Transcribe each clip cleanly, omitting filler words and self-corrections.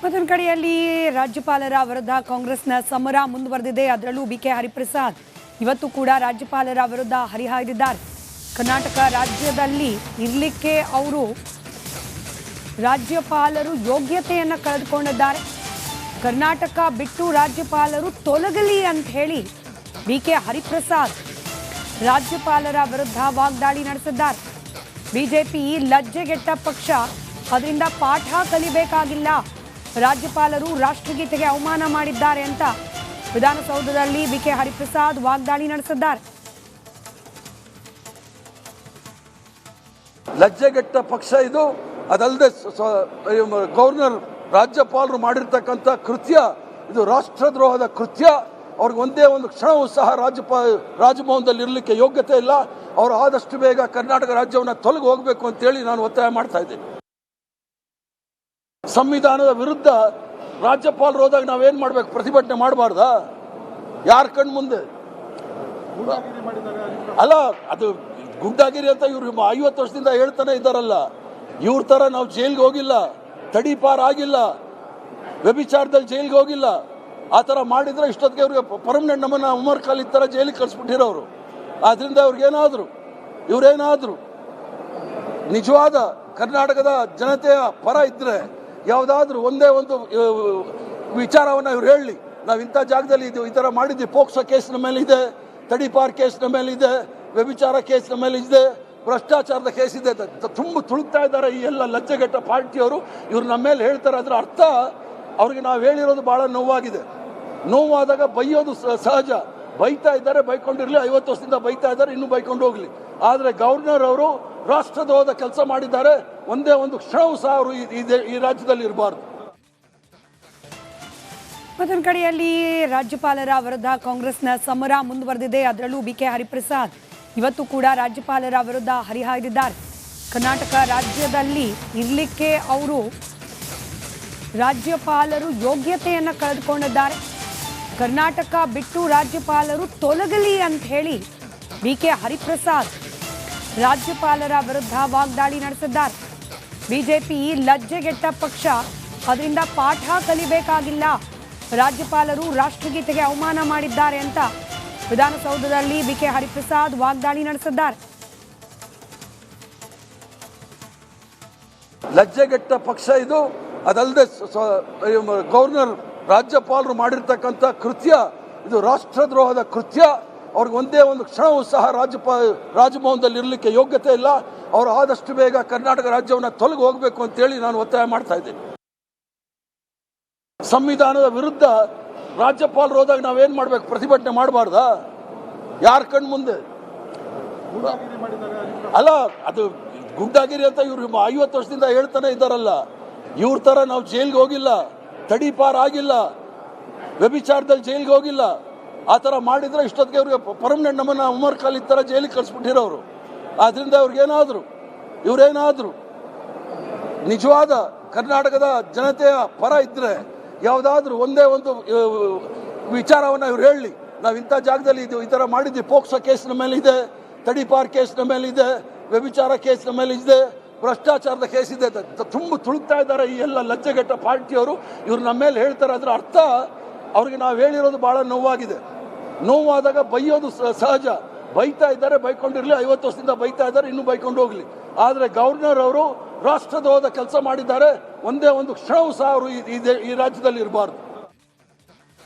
ಮತ್ತೊಂದು ಕಡೆಯಲ್ಲಿ ರಾಜ್ಯಪಾಲರ ವಿರುದ್ಧ ಕಾಂಗ್ರೆಸ್ನ ಸಮರ ಮುಂದುವರೆದಿದೆ. ಅದರಲ್ಲೂ ಬಿಕೆ ಹರಿಪ್ರಸಾದ್ ಇವತ್ತು ಕೂಡ ರಾಜ್ಯಪಾಲರ ವಿರುದ್ಧ ಹರಿಹಾಯ್ದಿದ್ದಾರೆ. ಕರ್ನಾಟಕ ರಾಜ್ಯದಲ್ಲಿ ಇರಲಿಕ್ಕೆ ಅವರು ರಾಜ್ಯಪಾಲರು ಯೋಗ್ಯತೆಯನ್ನು ಕಳೆದುಕೊಂಡಿದ್ದಾರೆ. ಕರ್ನಾಟಕ ಬಿಟ್ಟು ರಾಜ್ಯಪಾಲರು ತೊಲಗಲಿ ಅಂತ ಹೇಳಿ ಬಿಕೆ ಹರಿಪ್ರಸಾದ್ ರಾಜ್ಯಪಾಲರ ವಿರುದ್ಧ ವಾಗ್ದಾಳಿ ನಡೆಸಿದ್ದಾರೆ. ಬಿಜೆಪಿ ಲಜ್ಜೆಗೆಟ್ಟ ಪಕ್ಷ, ಅದರಿಂದ ಪಾಠ ಕಲಿಬೇಕಾಗಿಲ್ಲ, ರಾಜ್ಯಪಾಲರು ರಾಷ್ಟ್ರಗೀತೆಗೆ ಅವಮಾನ ಮಾಡಿದ್ದಾರೆ ಅಂತ ವಿಧಾನಸೌಧದಲ್ಲಿ ಬಿಕೆ ಹರಿಪ್ರಸಾದ್ ವಾಗ್ದಾಳಿ ನಡೆಸಿದ್ದಾರೆ. ಲಜ್ಜೆಗೆಟ್ಟ ಪಕ್ಷ ಇದು. ಅದಲ್ಲದೆ ಗವರ್ನರ್ ರಾಜ್ಯಪಾಲರು ಮಾಡಿರ್ತಕ್ಕಂಥ ಕೃತ್ಯ ಇದು ರಾಷ್ಟ್ರದ್ರೋಹದ ಕೃತ್ಯ. ಅವ್ರಿಗೆ ಒಂದೇ ಒಂದು ಕ್ಷಣವೂ ಸಹ ರಾಜಭವನದಲ್ಲಿ ಇರಲಿಕ್ಕೆ ಯೋಗ್ಯತೆ ಇಲ್ಲ. ಅವರು ಆದಷ್ಟು ಬೇಗ ಕರ್ನಾಟಕ ರಾಜ್ಯವನ್ನು ತೊಲಗಿ ಹೋಗಬೇಕು ಅಂತೇಳಿ ನಾನು ಒತ್ತಾಯ ಮಾಡ್ತಾ ಇದ್ದೀನಿ. ಸಂವಿಧಾನದ ವಿರುದ್ಧ ರಾಜ್ಯಪಾಲರು ಹೋದಾಗ ನಾವೇನ್ ಮಾಡ್ಬೇಕು? ಪ್ರತಿಭಟನೆ ಮಾಡಬಾರ್ದಾ? ಯಾರ ಕಣ್ ಮುಂದೆ ಅಲ್ಲ, ಅದು ಗುಂಡಾಗಿರಿ ಅಂತ ಇವ್ರು 50 ವರ್ಷದಿಂದ ಹೇಳ್ತಾನೆ ಇದ್ದಾರಲ್ಲ. ಇವ್ರ ತರ ನಾವು ಜೈಲ್ಗೆ ಹೋಗಿಲ್ಲ, ತಡಿಪಾರ್ ಆಗಿಲ್ಲ, ವ್ಯಭಿಚಾರದಲ್ಲಿ ಜೈಲ್ಗೆ ಹೋಗಿಲ್ಲ. ಆ ಥರ ಮಾಡಿದ್ರೆ ಇಷ್ಟೊತ್ತಿಗೆ ಅವ್ರಿಗೆ ಪರ್ಮನೆಂಟ್ ನಮ್ಮನ್ನ ಉಮರ್ ಖಾಲಿದ್ ಥರ ಜೈಲಿಗೆ ಕಳಿಸ್ಬಿಟ್ಟಿರೋರು. ಆದ್ರಿಂದ ಇವರೇನಾದ್ರು ನಿಜವಾದ ಕರ್ನಾಟಕದ ಜನತೆಯ ಪರ ಇದ್ರೆ ಯಾವುದಾದ್ರೂ ಒಂದೇ ಒಂದು ವಿಚಾರವನ್ನು ಇವ್ರು ಹೇಳಲಿ. ನಾವು ಇಂಥ ಜಾಗದಲ್ಲಿ ಇದ್ದೀವಿ, ಈ ಥರ ಮಾಡಿದ್ವಿ, ಪೋಕ್ಸೋ ಕೇಸ್ನ ಮೇಲೆ ಇದೆ, ತಡಿಪಾರ್ ಕೇಸ್ನ ಮೇಲೆ ಇದೆ, ವ್ಯಭಿಚಾರ ಕೇಸ್ನ ಮೇಲೆ ಇದೆ, ಭ್ರಷ್ಟಾಚಾರದ ಕೇಸ್ ಇದೆ. ತುಂಬ ತುಳುಕ್ತಾ ಇದ್ದಾರೆ ಈ ಎಲ್ಲ ಲಜ್ಜೆಗೆಟ್ಟ ಪಾರ್ಟಿಯವರು. ಇವ್ರು ನಮ್ಮ ಮೇಲೆ ಹೇಳ್ತಾರೆ. ಅದರ ಅರ್ಥ ಅವ್ರಿಗೆ ನಾವು ಹೇಳಿರೋದು ಭಾಳ ನೋವಾಗಿದೆ. ನೋವಾದಾಗ ಬೈಯೋದು ಸಹಜ. ಬೈತಾ ಇದ್ದಾರೆ, ಬೈಕೊಂಡಿರಲಿ. 50 ವರ್ಷದಿಂದ ಬೈತಾ ಇದ್ದಾರೆ, ಇನ್ನೂ ಬೈಕೊಂಡು ಹೋಗ್ಲಿ. ಆದರೆ ಗವರ್ನರ್ ಅವರು ರಾಷ್ಟ್ರದ್ರೋಹದ ಕೆಲಸ ಮಾಡಿದ್ದಾರೆ. ಒಂದೇ ಒಂದು ಕ್ಷಣವೂ ಸಹ ಅವರು ಈ ರಾಜ್ಯದಲ್ಲಿ ಇರಬಾರ್ದು. ಮತ್ತೊಂದು ಕಡೆಯಲ್ಲಿ ರಾಜ್ಯಪಾಲರ ವಿರುದ್ಧ ಕಾಂಗ್ರೆಸ್ನ ಸಮರ ಮುಂದುವರೆದಿದೆ. ಅದರಲ್ಲೂ ಬಿಕೆ ಹರಿಪ್ರಸಾದ್ ಇವತ್ತು ಕೂಡ ರಾಜ್ಯಪಾಲರ ವಿರುದ್ಧ ಹರಿಹಾಯ್ದಿದ್ದಾರೆ. ಕರ್ನಾಟಕ ರಾಜ್ಯದಲ್ಲಿ ಇರಲಿಕ್ಕೆ ಅವರು ರಾಜ್ಯಪಾಲರು ಯೋಗ್ಯತೆಯನ್ನು ಕಳೆದುಕೊಂಡಿದ್ದಾರೆ. ಕರ್ನಾಟಕ ಬಿಟ್ಟು ರಾಜ್ಯಪಾಲರು ತೊಲಗಲಿ ಅಂತ ಹೇಳಿ ಬಿಕೆ ಹರಿಪ್ರಸಾದ್ ರಾಜ್ಯಪಾಲರ ವಿರುದ್ಧ ವಾಗ್ದಾಳಿ ನಡೆಸಿದ್ದಾರೆ. ಬಿಜೆಪಿ ಲಜ್ಜೆಗೆಟ್ಟ ಪಕ್ಷ, ಅದರಿಂದ ಪಾಠ ಕಲಿಬೇಕಾಗಿಲ್ಲ, ರಾಜ್ಯಪಾಲರು ರಾಷ್ಟ್ರಗೀತೆಗೆ ಅವಮಾನ ಮಾಡಿದ್ದಾರೆ ಅಂತ ವಿಧಾನಸೌಧದಲ್ಲಿ ಬಿಕೆ ಹರಿಪ್ರಸಾದ್ ವಾಗ್ದಾಳಿ ನಡೆಸಿದ್ದಾರೆ. ಲಜ್ಜೆಗೆಟ್ಟ ಪಕ್ಷ ಇದು. ಅದಲ್ಲದೆ ಗವರ್ನರ್ ರಾಜ್ಯಪಾಲರು ಮಾಡಿರ್ತಕ್ಕಂಥ ಕೃತ್ಯ ಇದು ರಾಷ್ಟ್ರದ್ರೋಹದ ಕೃತ್ಯ. ಅವ್ರಿಗೆ ಒಂದೇ ಒಂದು ಕ್ಷಣವೂ ಸಹ ರಾಜಭವನದಲ್ಲಿ ಇರಲಿಕ್ಕೆ ಯೋಗ್ಯತೆ ಇಲ್ಲ. ಅವರು ಆದಷ್ಟು ಬೇಗ ಕರ್ನಾಟಕ ರಾಜ್ಯವನ್ನು ತೊಲಗಿ ಹೋಗಬೇಕು ಅಂತೇಳಿ ನಾನು ಒತ್ತಾಯ ಮಾಡ್ತಾ ಇದ್ದೀನಿ. ಸಂವಿಧಾನದ ವಿರುದ್ಧ ರಾಜ್ಯಪಾಲರು ಹೋದಾಗ ನಾವೇನ್ ಮಾಡ್ಬೇಕು? ಪ್ರತಿಭಟನೆ ಮಾಡಬಾರ್ದಾ? ಯಾರ ಕಣ್ ಮುಂದೆ ಅಲ್ಲ, ಅದು ಗುಂಡಾಗಿರಿ ಅಂತ ಇವ್ರು 50 ವರ್ಷದಿಂದ ಹೇಳ್ತಾನೆ ಇದ್ದಾರಲ್ಲ. ಇವ್ರ ತರ ನಾವು ಜೈಲ್ಗೆ ಹೋಗಿಲ್ಲ, ತಡಿಪಾರ್ ಆಗಿಲ್ಲ, ವ್ಯಭಿಚಾರದಲ್ಲಿ ಜೈಲ್ಗೆ ಹೋಗಿಲ್ಲ. ಆ ಥರ ಮಾಡಿದ್ರೆ ಇಷ್ಟೊತ್ತಿಗೆ ಅವ್ರಿಗೆ ಪರ್ಮನೆಂಟ್ ನಮ್ಮನ್ನ ಉಮರ್ ಖಾಲಿದ್ ಥರ ಜೈಲಿಗೆ ಕಳಿಸ್ಬಿಟ್ಟಿರೋರು. ಆದ್ರಿಂದ ಇವರೇನಾದ್ರು ನಿಜವಾದ ಕರ್ನಾಟಕದ ಜನತೆಯ ಪರ ಇದ್ರೆ ಯಾವುದಾದ್ರೂ ಒಂದೇ ಒಂದು ವಿಚಾರವನ್ನು ಇವ್ರು ಹೇಳಲಿ. ನಾವು ಇಂಥ ಜಾಗದಲ್ಲಿ ಇದ್ದೀವಿ, ಈ ಥರ ಮಾಡಿದ್ವಿ, ಪೋಕ್ಸೋ ಕೇಸ್ನ ಮೇಲೆ ಇದೆ, ತಡಿಪಾರ್ ಕೇಸ್ನ ಮೇಲೆ ಇದೆ, ವ್ಯಭಿಚಾರ ಕೇಸ್ನ ಮೇಲೆ ಇದೆ, ಭ್ರಷ್ಟಾಚಾರದ ಕೇಸ್ ಇದೆ. ತುಂಬ ತುಳುಕ್ತಾ ಇದ್ದಾರೆ ಈ ಎಲ್ಲ ಲಜ್ಜೆಗೆಟ್ಟ ಪಾರ್ಟಿಯವರು. ಇವ್ರು ನಮ್ಮ ಮೇಲೆ ಹೇಳ್ತಾರೆ. ಅದರ ಅರ್ಥ ಅವ್ರಿಗೆ ನಾವು ಹೇಳಿರೋದು ಭಾಳ ನೋವಾಗಿದೆ. ನೋವಾದಾಗ ಬೈಯೋದು ಸಹಜ. ಬೈತಾ ಇದ್ದಾರೆ, ಬೈಕೊಂಡಿರಲಿ. 50 ವರ್ಷದಿಂದ ಬೈತಾ ಇದ್ದಾರೆ, ಇನ್ನೂ ಬೈಕೊಂಡು ಹೋಗ್ಲಿ. ಆದರೆ ಗವರ್ನರ್ ಅವರು ರಾಷ್ಟ್ರದ್ರೋಹದ ಕೆಲಸ ಮಾಡಿದ್ದಾರೆ. ಒಂದೇ ಒಂದು ಕ್ಷಣವೂ ಸಹ ಅವರು ಈ ರಾಜ್ಯದಲ್ಲಿ ಇರಬಾರ್ದು.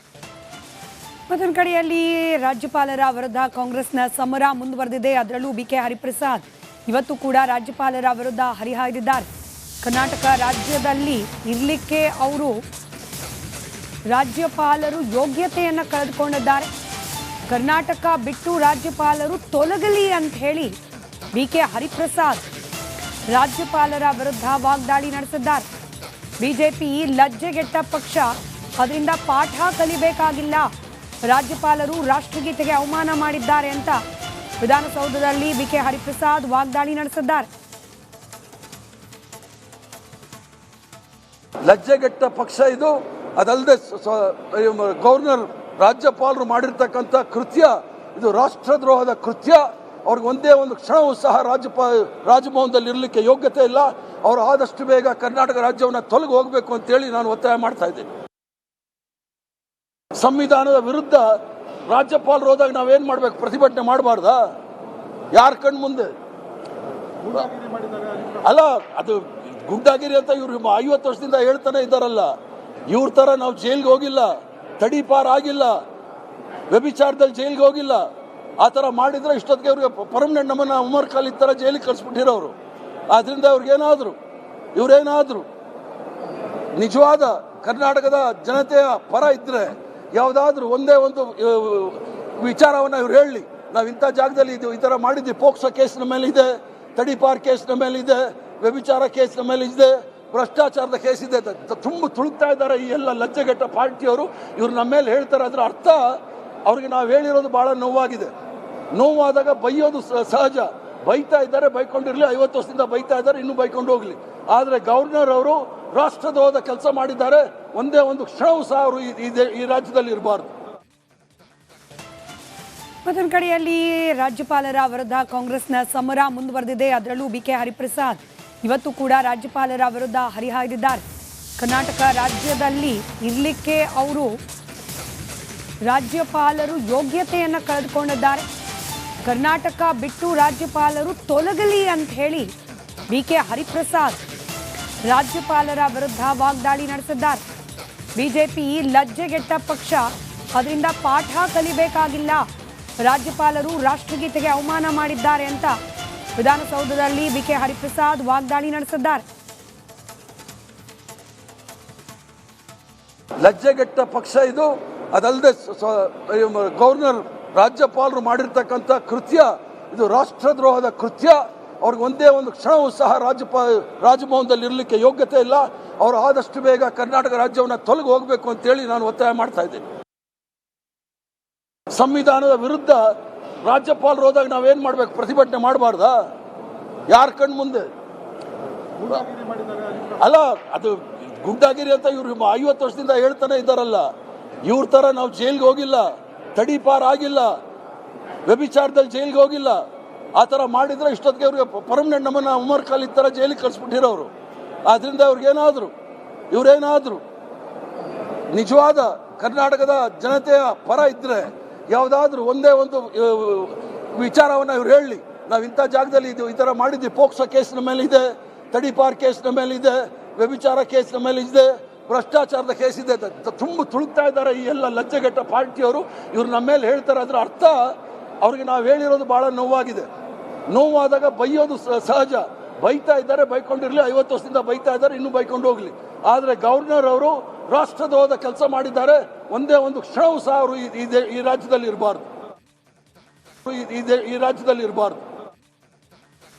ಮತ್ತೊಂದು ಕಡೆಯಲ್ಲಿ ರಾಜ್ಯಪಾಲರ ವಿರುದ್ಧ ಕಾಂಗ್ರೆಸ್ನ ಸಮರ ಮುಂದುವರೆದಿದೆ. ಅದರಲ್ಲೂ ಬಿಕೆ ಹರಿಪ್ರಸಾದ್ ಇವತ್ತು ಕೂಡ ರಾಜ್ಯಪಾಲರ ವಿರುದ್ಧ ಹರಿಹಾಯ್ದಿದ್ದಾರೆ. ಕರ್ನಾಟಕ ರಾಜ್ಯದಲ್ಲಿ ಇರಲಿಕ್ಕೆ ಅವರು ರಾಜ್ಯಪಾಲರು ಯೋಗ್ಯತೆಯನ್ನು ಕಳೆದುಕೊಂಡಿದ್ದಾರೆ. ಕರ್ನಾಟಕ ಬಿಟ್ಟು ರಾಜ್ಯಪಾಲರು ತೊಲಗಲಿ ಅಂತ ಹೇಳಿ ಬಿಕೆ ಹರಿಪ್ರಸಾದ್ ರಾಜ್ಯಪಾಲರ ವಿರುದ್ಧ ವಾಗ್ದಾಳಿ ನಡೆಸಿದ್ದಾರೆ. ಬಿಜೆಪಿ ಲಜ್ಜೆಗೆಟ್ಟ ಪಕ್ಷ, ಅದರಿಂದ ಪಾಠ ಕಲಿಬೇಕಾಗಿಲ್ಲ, ರಾಜ್ಯಪಾಲರು ರಾಷ್ಟ್ರಗೀತೆಗೆ ಅವಮಾನ ಮಾಡಿದ್ದಾರೆ ಅಂತ ವಿಧಾನಸೌಧದಲ್ಲಿ ಬಿಕೆ ಹರಿಪ್ರಸಾದ್ ವಾಗ್ದಾಳಿ ನಡೆಸಿದ್ದಾರೆ. ಲಜ್ಜೆಗೆಟ್ಟ ಪಕ್ಷ ಇದು. ಅದಲ್ಲದೆ ಗವರ್ನರ್ ರಾಜ್ಯಪಾಲರು ಮಾಡಿರ್ತಕ್ಕಂಥ ಕೃತ್ಯ ಇದು ರಾಷ್ಟ್ರದ್ರೋಹದ ಕೃತ್ಯ. ಅವ್ರಿಗೆ ಒಂದೇ ಒಂದು ಕ್ಷಣವೂ ಸಹ ರಾಜಭವನದಲ್ಲಿ ಇರಲಿಕ್ಕೆ ಯೋಗ್ಯತೆ ಇಲ್ಲ. ಅವರು ಆದಷ್ಟು ಬೇಗ ಕರ್ನಾಟಕ ರಾಜ್ಯವನ್ನು ತೊಲಗಿ ಹೋಗಬೇಕು ಅಂತೇಳಿ ನಾನು ಒತ್ತಾಯ ಮಾಡ್ತಾ ಇದ್ದೀನಿ. ಸಂವಿಧಾನದ ವಿರುದ್ಧ ರಾಜ್ಯಪಾಲರು ಹೋದಾಗ ನಾವೇನ್ ಮಾಡ್ಬೇಕು? ಪ್ರತಿಭಟನೆ ಮಾಡಬಾರ್ದಾ? ಯಾರ ಕಣ್ ಮುಂದೆ? ಅಲ್ಲ, ಅದು ಗುಂಡಾಗಿರಿ ಅಂತ ಇವ್ರು 50 ವರ್ಷದಿಂದ ಹೇಳ್ತಾನೆ ಇದ್ದಾರಲ್ಲ. ಇವ್ರ ತರ ನಾವು ಜೈಲ್ಗೆ ಹೋಗಿಲ್ಲ, ತಡಿಪಾರ್ ಆಗಿಲ್ಲ, ವ್ಯಭಿಚಾರದಲ್ಲಿ ಜೈಲ್ಗೆ ಹೋಗಿಲ್ಲ. ಆ ಥರ ಮಾಡಿದ್ರೆ ಇಷ್ಟೊತ್ತಿಗೆ ಅವ್ರಿಗೆ ಪರ್ಮನೆಂಟ್ ನಮ್ಮನ್ನ ಉಮರ್ ಖಾಲಿದ್ ಥರ ಜೈಲಿಗೆ ಕಳಿಸ್ಬಿಟ್ಟಿರೋರು. ಆದ್ರಿಂದ ಇವರೇನಾದ್ರು ನಿಜವಾದ ಕರ್ನಾಟಕದ ಜನತೆಯ ಪರ ಇದ್ರೆ ಯಾವುದಾದ್ರೂ ಒಂದೇ ಒಂದು ವಿಚಾರವನ್ನು ಇವ್ರು ಹೇಳಲಿ. ನಾವು ಇಂಥ ಜಾಗದಲ್ಲಿ ಇದ್ದೀವಿ, ಈ ಥರ ಮಾಡಿದ್ವಿ, ಪೋಕ್ಸೋ ಕೇಸ್ನ ಮೇಲೆ ಇದೆ, ತಡಿಪಾರ್ ಕೇಸ್ನ ಮೇಲೆ ಇದೆ, ವ್ಯಭಿಚಾರ ಕೇಸ್ನ ಮೇಲೆ ಇದೆ, ಭ್ರಷ್ಟಾಚಾರದ ಕೇಸ್ ಇದೆ. ತುಂಬ ತುಳುಕ್ತಾ ಇದ್ದಾರೆ ಈ ಎಲ್ಲ ಲಜ್ಜೆಗೆಟ್ಟ ಪಾರ್ಟಿಯವರು. ಇವ್ರು ನಮ್ಮ ಮೇಲೆ ಹೇಳ್ತಾರೆ. ಅದರ ಅರ್ಥ ಅವ್ರಿಗೆ ನಾವು ಹೇಳಿರೋದು ಭಾಳ ನೋವಾಗಿದೆ. ನೋವಾದಾಗ ಬೈಯೋದು ಸಹಜ. ಬೈತಾ ಇದ್ದಾರೆ, ಬೈಕೊಂಡಿರಲಿ. 50 ವರ್ಷದಿಂದ ಬೈತಾ ಇದ್ದಾರೆ, ಇನ್ನೂ ಬೈಕೊಂಡು ಹೋಗ್ಲಿ. ಆದರೆ ಗವರ್ನರ್ ಅವರು ರಾಷ್ಟ್ರದ್ರೋಹದ ಕೆಲಸ ಮಾಡಿದ್ದಾರೆ. ಒಂದೇ ಒಂದು ಕ್ಷಣವೂ ಸಹ ಅವರು ಈ ರಾಜ್ಯದಲ್ಲಿ ಇರಬಾರ್ದು. ಮತ್ತೊಂದು ಕಡೆಯಲ್ಲಿ ರಾಜ್ಯಪಾಲರ ವಿರುದ್ಧ ಕಾಂಗ್ರೆಸ್ನ ಸಮರ ಮುಂದುವರೆದಿದೆ. ಅದರಲ್ಲೂ ಬಿಕೆ ಹರಿಪ್ರಸಾದ್ ಇವತ್ತು ಕೂಡ ರಾಜ್ಯಪಾಲರ ವಿರುದ್ಧ ಹರಿಹಾಯ್ದಿದ್ದಾರೆ. ಕರ್ನಾಟಕ ರಾಜ್ಯದಲ್ಲಿ ಇರಲಿಕ್ಕೆ ಅವರು ರಾಜ್ಯಪಾಲರು ಯೋಗ್ಯತೆಯನ್ನು ಕಳೆದುಕೊಂಡಿದ್ದಾರೆ. ಕರ್ನಾಟಕ ಬಿಟ್ಟು ರಾಜ್ಯಪಾಲರು ತೊಲಗಲಿ ಅಂತ ಹೇಳಿ ಬಿಕೆ ಹರಿಪ್ರಸಾದ್ ರಾಜ್ಯಪಾಲರ ವಿರುದ್ಧ ವಾಗ್ದಾಳಿ ನಡೆಸಿದ್ದಾರೆ. ಬಿಜೆಪಿ ಲಜ್ಜೆಗೆಟ್ಟ ಪಕ್ಷ, ಅದರಿಂದ ಪಾಠ ಕಲಿಬೇಕಾಗಿಲ್ಲ, ರಾಜ್ಯಪಾಲರು ರಾಷ್ಟ್ರಗೀತೆಗೆ ಅವಮಾನ ಮಾಡಿದ್ದಾರೆ ಅಂತ ವಿಧಾನಸೌಧದಲ್ಲಿ ಬಿಕೆ ಹರಿಪ್ರಸಾದ್ ವಾಗ್ದಾಳಿ ನಡೆಸಿದ್ದಾರೆ. ಲಜ್ಜೆಗೆಟ್ಟ ಪಕ್ಷ ಇದು. ಅದಲ್ಲದೆ ಗವರ್ನರ್ ರಾಜ್ಯಪಾಲರು ಮಾಡಿರ್ತಕ್ಕಂಥ ಕೃತ್ಯ ಇದು ರಾಷ್ಟ್ರದ್ರೋಹದ ಕೃತ್ಯ. ಅವ್ರಿಗೆ ಒಂದೇ ಒಂದು ಕ್ಷಣವೂ ಸಹ ರಾಜಭವನದಲ್ಲಿ ಇರಲಿಕ್ಕೆ ಯೋಗ್ಯತೆ ಇಲ್ಲ. ಅವರು ಆದಷ್ಟು ಬೇಗ ಕರ್ನಾಟಕ ರಾಜ್ಯವನ್ನು ತೊಲಗಿ ಹೋಗಬೇಕು ಅಂತೇಳಿ ನಾನು ಒತ್ತಾಯ ಮಾಡ್ತಾ ಇದ್ದೀನಿ. ಸಂವಿಧಾನದ ವಿರುದ್ಧ ರಾಜ್ಯಪಾಲರು ಹೋದಾಗ ನಾವೇನ್ ಮಾಡ್ಬೇಕು? ಪ್ರತಿಭಟನೆ ಮಾಡಬಾರ್ದಾ? ಯಾರ ಕಣ್ ಮುಂದೆ? ಅಲ್ಲ, ಅದು ಗುಂಡಾಗಿರಿ ಅಂತ ಇವ್ರು 50 ವರ್ಷದಿಂದ ಹೇಳ್ತಾನೆ ಇದ್ದಾರಲ್ಲ. ಇವ್ರ ತರ ನಾವು ಜೈಲ್ಗೆ ಹೋಗಿಲ್ಲ, ತಡಿಪಾರ್ ಆಗಿಲ್ಲ, ವ್ಯಭಿಚಾರದಲ್ಲಿ ಜೈಲ್ಗೆ ಹೋಗಿಲ್ಲ. ಆ ಥರ ಮಾಡಿದ್ರೆ ಇಷ್ಟೊತ್ತಿಗೆ ಅವ್ರಿಗೆ ಪರ್ಮನೆಂಟ್ ನಮ್ಮನ್ನ ಉಮರ್ ಖಾಲಿದ್ ಥರ ಜೈಲಿಗೆ ಕಳಿಸ್ಬಿಟ್ಟಿರೋರು. ಆದ್ರಿಂದ ಇವರೇನಾದ್ರು ನಿಜವಾದ ಕರ್ನಾಟಕದ ಜನತೆಯ ಪರ ಇದ್ರೆ ಯಾವುದಾದ್ರೂ ಒಂದೇ ಒಂದು ವಿಚಾರವನ್ನು ಇವ್ರು ಹೇಳಲಿ. ನಾವು ಇಂಥ ಜಾಗದಲ್ಲಿ ಇದ್ದೀವಿ, ಈ ಥರ ಮಾಡಿದ್ವಿ, ಪೋಕ್ಸೋ ಕೇಸ್ನ ಮೇಲೆ ಇದೆ, ತಡಿಪಾರ್ ಕೇಸ್ನ ಮೇಲೆ ಇದೆ, ವ್ಯಭಿಚಾರ ಕೇಸ್ನ ಮೇಲೆ ಇದೆ, ಭ್ರಷ್ಟಾಚಾರದ ಕೇಸ್ ಇದೆ. ತುಂಬ ತುಳುಕ್ತಾ ಇದ್ದಾರೆ ಈ ಎಲ್ಲ ಲಜ್ಜೆಗೆಟ್ಟ ಪಾರ್ಟಿಯವರು. ಇವ್ರು ನಮ್ಮ ಮೇಲೆ ಹೇಳ್ತಾರೆ. ಅದರ ಅರ್ಥ ಅವ್ರಿಗೆ ನಾವು ಹೇಳಿರೋದು ಭಾಳ ನೋವಾಗಿದೆ. ನೋವಾದಾಗ ಬೈಯೋದು ಸಹಜ. ಬೈತಾ ಇದ್ದಾರೆ, ಬೈಕೊಂಡಿರಲಿ. 50 ವರ್ಷದಿಂದ ಬೈತಾ ಇದ್ದಾರೆ, ಇನ್ನೂ ಬೈಕೊಂಡು ಹೋಗ್ಲಿ. ಆದರೆ ಗವರ್ನರ್ ಅವರು ರಾಷ್ಟ್ರದ್ರೋಹದ ಕೆಲಸ ಮಾಡಿದ್ದಾರೆ. ಒಂದೇ ಒಂದು ಕ್ಷಣವೂ ಸಹ ಅವರು ಈ ರಾಜ್ಯದಲ್ಲಿ ಇರಬಾರ್ದು.